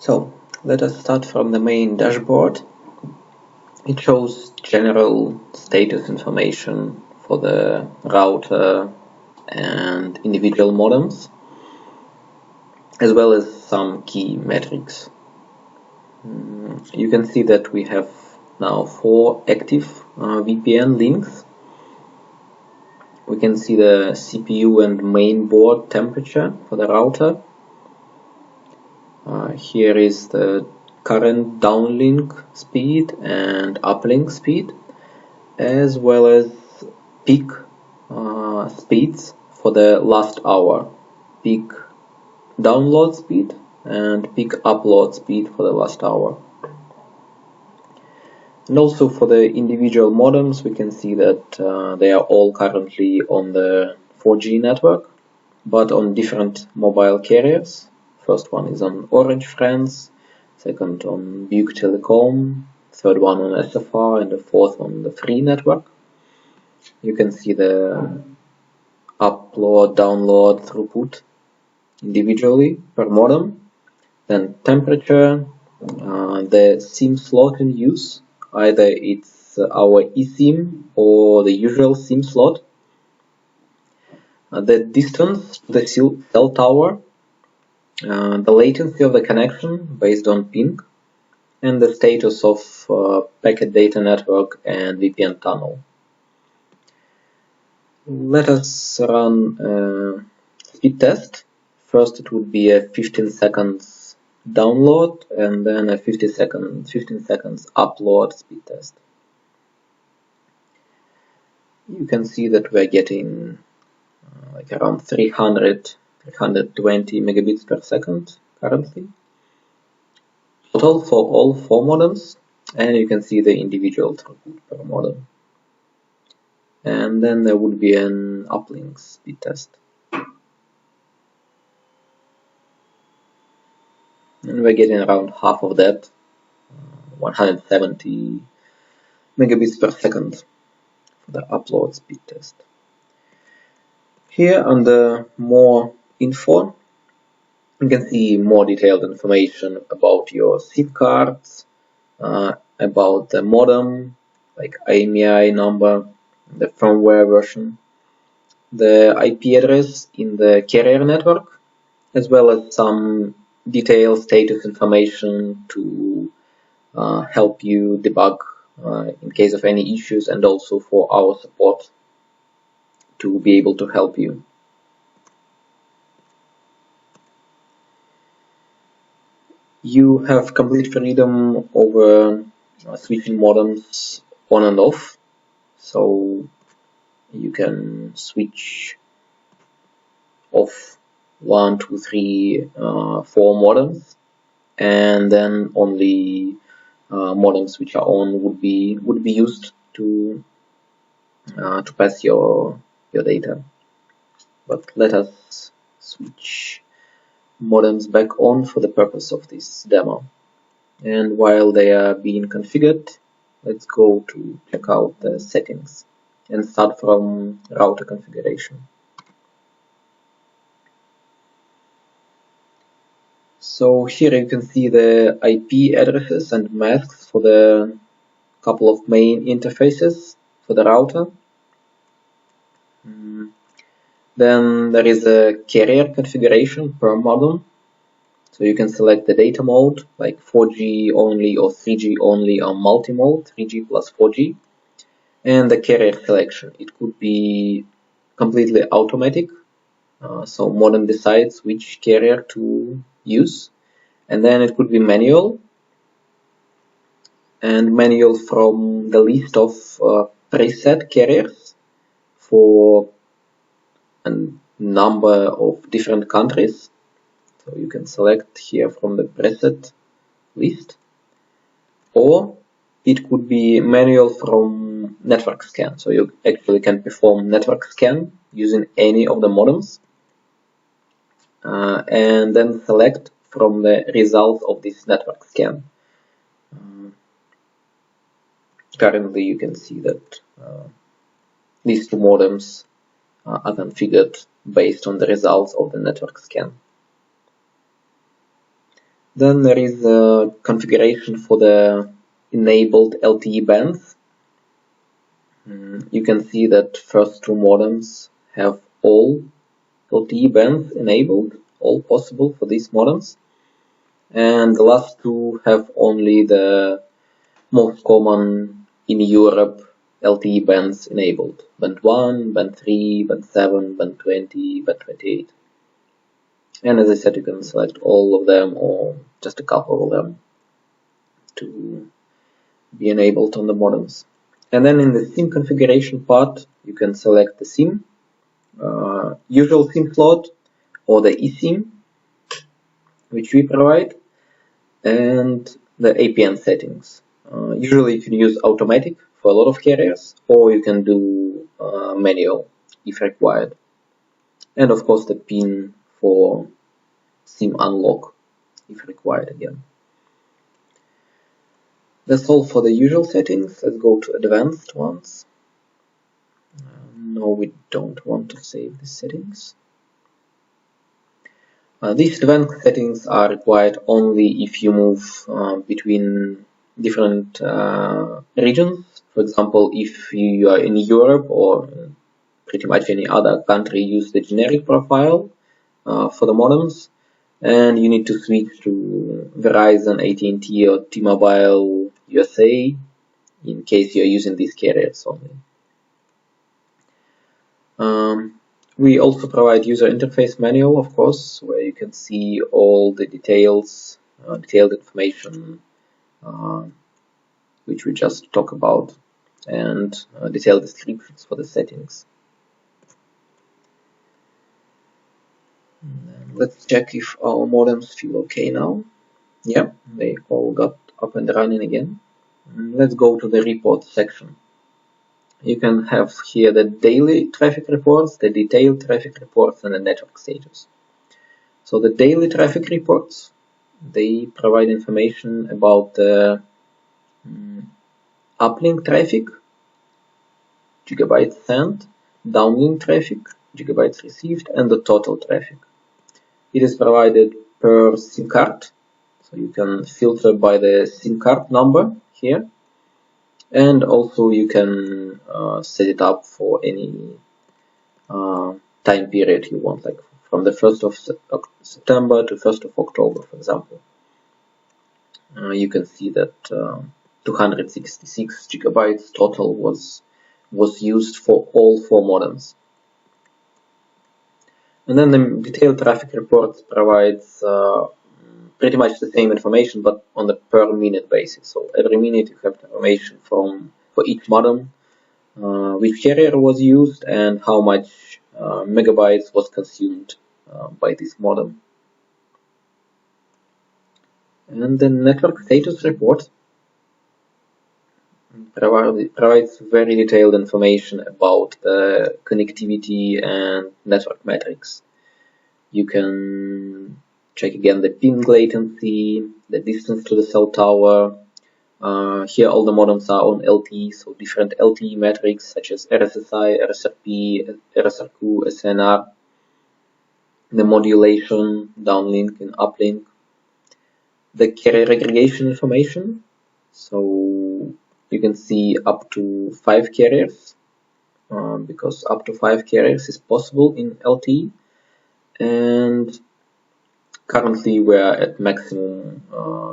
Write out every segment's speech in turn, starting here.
So let us start from the main dashboard. It shows general status information for the router and individual modems, as well as some key metrics. You can see that we have now 4 active VPN links. We can see the CPU and main board temperature for the router. Here is the current downlink speed and uplink speed, as well as peak speeds for the last hour, peak download speed and peak upload speed for the last hour. And also for the individual modems, we can see that they are all currently on the 4G network, but on different mobile carriers. First one is on Orange France, second on Bug Telecom, third one on SFR, and the fourth on the Free network. You can see the upload, download, throughput individually per modem. Then temperature, the SIM slot in use, either it's our eSIM or the usual SIM slot. The distance to the cell tower, the latency of the connection based on ping, and the status of packet data network and VPN tunnel. Let us run a speed test. First it would be a 15 seconds download and then a 15 seconds upload speed test. You can see that we're getting like around 320 megabits per second currently. Total for all 4 modems, and you can see the individual throughput per modem. And then there would be an uplink speed test. And we're getting around half of that, 170 megabits per second for the upload speed test. Here under more info, you can see more detailed information about your SIM cards, about the modem, like IMEI number, the firmware version, the IP address in the carrier network, as well as some detailed status information to help you debug in case of any issues, and also for our support to be able to help you. You have complete freedom over switching modems on and off, so you can switch off 1, 2, 3, 4 modems, and then only modems which are on would be used to pass your data. But let us switch modems back on for the purpose of this demo. And while they are being configured, let's go to check out the settings and start from router configuration. So here you can see the IP addresses and masks for the couple of main interfaces for the router. Then there is a carrier configuration per modem. So you can select the data mode, like 4G only or 3G only or multi-mode, 3G plus 4G. And the carrier selection. It could be completely automatic. So modem decides which carrier to use. And then it could be manual. And manual from the list of preset carriers for a number of different countries. So you can select here from the preset list, or it could be manual from network scan. So you actually can perform network scan using any of the modems, and then select from the results of this network scan. Currently you can see that these 2 modems are configured based on the results of the network scan. Then there is a configuration for the enabled LTE bands. You can see that first two modems have all LTE bands enabled, all possible for these modems, and the last two have only the most common in Europe LTE bands enabled: band 1, band 3, band 7, band 20, band 28. And as I said, you can select all of them or just a couple of them to be enabled on the modems. And then in the SIM configuration part, you can select the SIM, usual SIM slot, or the eSIM, which we provide, and the APN settings. Usually you can use automatic for a lot of carriers, or you can do manual if required. And of course the PIN for SIM unlock if required again. That's all for the usual settings. Let's go to advanced ones. No, we don't want to save the settings. These advanced settings are required only if you move between different regions. For example, if you are in Europe or pretty much any other country, use the generic profile for the modems, and you need to switch to Verizon, AT&T, or T-Mobile USA in case you're using these carriers only. We also provide user interface manual, of course, where you can see all the details, detailed information, which we just talked about, and detailed descriptions for the settings. Let's check if our modems feel okay now. Yeah, they all got up and running again. Let's go to the report section. You can have here the daily traffic reports, the detailed traffic reports, and the network status. So the daily traffic reports, they provide information about the uplink traffic, gigabytes sent, downlink traffic, gigabytes received, and the total traffic. It is provided per SIM card, so you can filter by the SIM card number here. And also you can set it up for any time period you want, like from the 1st of September to 1st of October, for example. You can see that 266 gigabytes total was used for all 4 modems. And then the detailed traffic report provides pretty much the same information, but on the per minute basis. So every minute you have information for each modem, which carrier was used and how much megabytes was consumed by this modem. And the network status report provides very detailed information about the connectivity and network metrics. You can check again the ping latency, the distance to the cell tower. Here all the modems are on LTE, so different LTE metrics such as RSSI, RSRP, RSRQ, SNR, the modulation, downlink and uplink, the carrier aggregation information. So you can see up to 5 carriers, because up to 5 carriers is possible in LTE. And currently we're at maximum,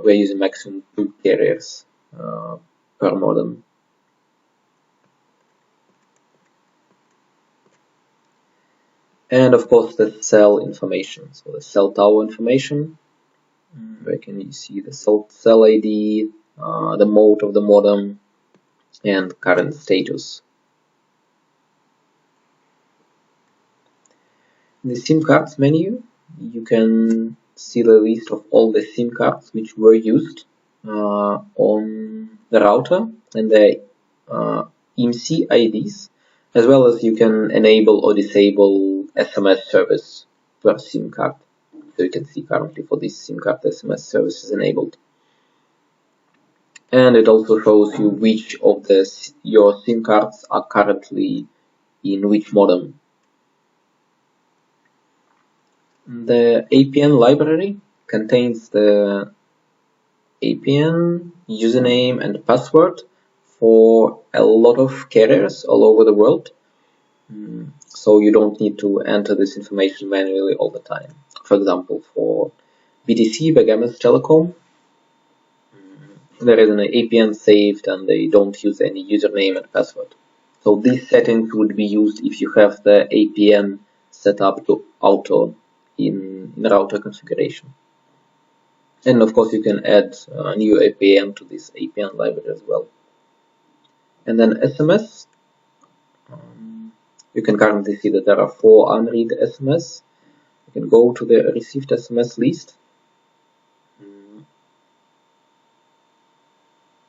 we're using maximum 2 carriers per modem. And of course the cell information, so the cell tower information, where can you see the cell ID, the mode of the modem, and current status. In the SIM cards menu, you can see the list of all the SIM cards which were used on the router and the IMSI IDs, as well as you can enable or disable SMS service per SIM card. So you can see currently for this SIM card SMS service is enabled. And it also shows you which of your SIM cards are currently in which modem. The APN library contains the APN, username and password for a lot of carriers all over the world. So you don't need to enter this information manually all the time. For example, for BTC, Begamis Telecom, there is an APN saved and they don't use any username and password. So these settings would be used if you have the APN set up to auto in router configuration. And of course you can add a new APN to this APN library as well. And then SMS, you can currently see that there are 4 unread SMS. You can go to the received SMS list.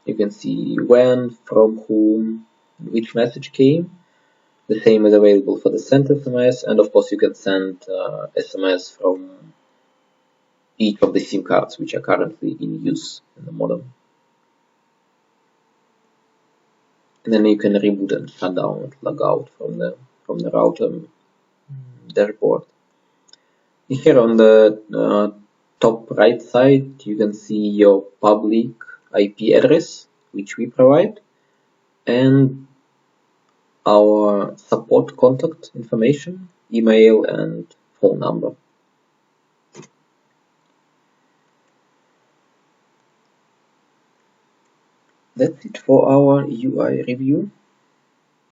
You can see when, from whom, which message came. The same is available for the sent SMS, and of course you can send SMS from each of the SIM cards which are currently in use in the modem. And then you can reboot and shut down and log out from the router dashboard. Here on the top right side you can see your public IP address which we provide and our support contact information, email and phone number. That's it for our UI review.